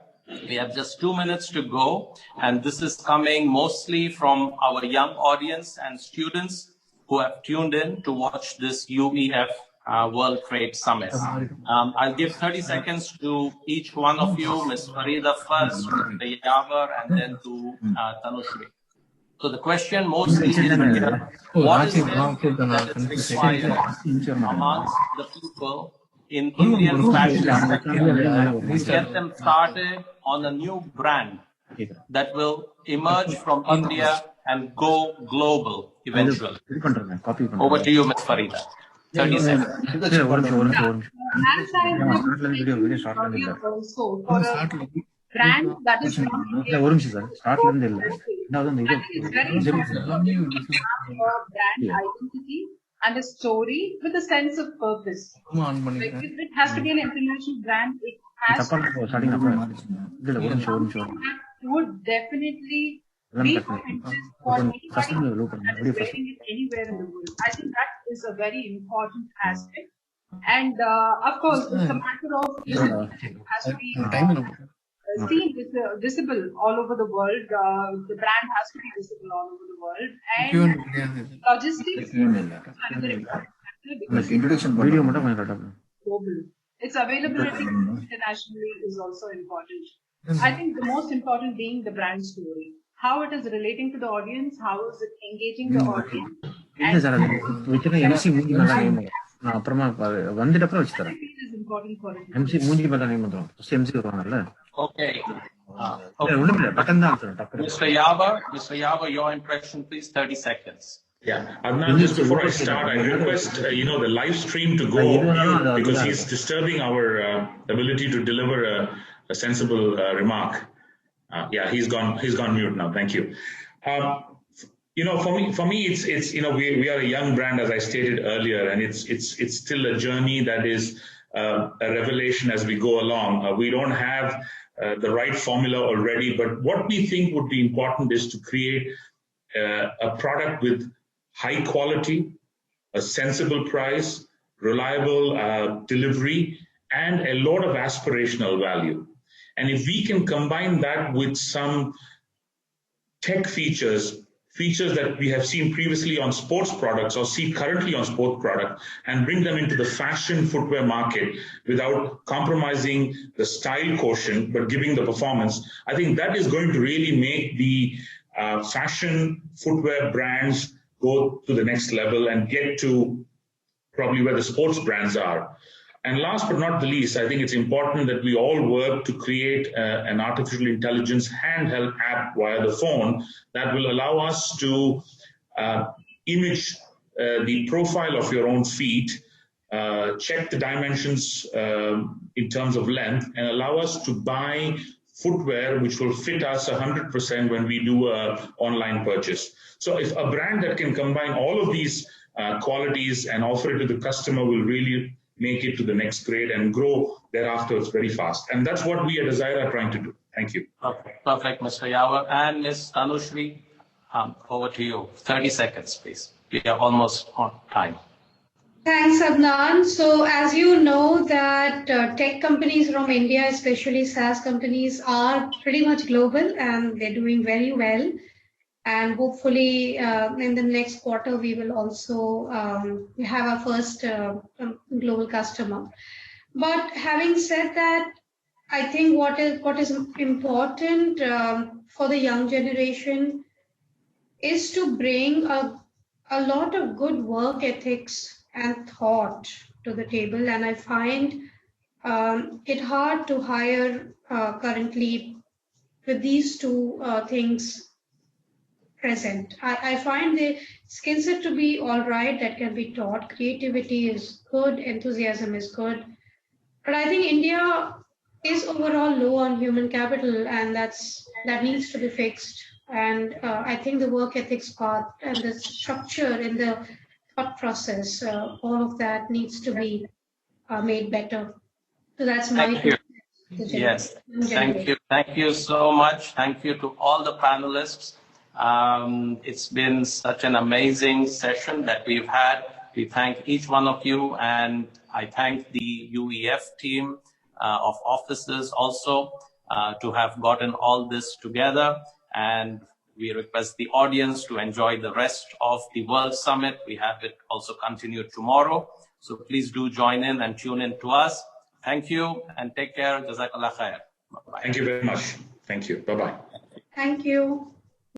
We have just 2 minutes to go, and this is coming mostly from our young audience and students who have tuned in to watch this UEF World Trade Summit. I'll give 30 seconds to each one of you, Ms. Farida first, Mr. Yavar, and then to Tanushri. So the question mostly is, what is it that is required amongst the people in Indian fashion to get them started on a new brand that will emerge from India and go global eventually? Over to you, Ms. Farida. 30 seconds. Brand that is not it's very important to have a brand identity and a story with a sense of purpose. Like if it has to be an international brand, it has to that would definitely be of interest for anybody that is wearing it anywhere in the world. I think that is a very important aspect. And of course, it's a matter of has to be seen, visible all over the world. The brand has to be visible all over the world. And logistics is another important factor because global. Its availability internationally is also important. I think the most important being the brand story. How it is relating to the audience, how is it engaging the audience. And is important for it. Okay. Mr. Yava, your impression, please, 30 seconds. Yeah, Adnan, just before I start, I request the live stream to go off mute because he's disturbing our ability to deliver a sensible remark. Yeah, he's gone mute now. Thank you. For me, it's we are a young brand, as I stated earlier, and it's still a journey that is a revelation as we go along. We don't have the right formula already, but what we think would be important is to create a product with high quality, a sensible price, reliable delivery, and a lot of aspirational value. And if we can combine that with some tech features that we have seen previously on sports products or see currently on sports products, and bring them into the fashion footwear market without compromising the style quotient, but giving the performance, I think that is going to really make the fashion footwear brands go to the next level and get to probably where the sports brands are. And last but not the least, I think it's important that we all work to create an artificial intelligence handheld app via the phone that will allow us to image the profile of your own feet, check the dimensions in terms of length, and allow us to buy footwear which will fit us 100% when we do an online purchase. So if a brand that can combine all of these qualities and offer it to the customer will really make it to the next grade and grow thereafter very fast. And that's what we at Desire are trying to do. Thank you. Perfect, Mr. Yava. And Ms. Tanushri, over to you. 30 seconds, please. We are almost on time. Thanks, Adnan. So as you know that tech companies from India, especially SaaS companies, are pretty much global and they're doing very well. And hopefully in the next quarter, we will also have our first global customer. But having said that, I think what is important for the young generation is to bring a lot of good work ethics and thought to the table. And I find it hard to hire currently with these two things present. I find the skill set to be all right, that can be taught. Creativity is good, enthusiasm is good. But I think India is overall low on human capital, and that needs to be fixed. And I think the work ethics part and the structure in the thought process, all of that needs to be made better. So that's my Thank you. Yes, thank you. Thank you so much. Thank you to all the panelists. It's been such an amazing session that we've had. We thank each one of you, and I thank the UEF team of officers also to have gotten all this together. And we request the audience to enjoy the rest of the World Summit. We have it also continued tomorrow. So please do join in and tune in to us. Thank you and take care. Jazakallah khair. Bye-bye. Thank you very much. Thank you. Bye-bye. Thank you.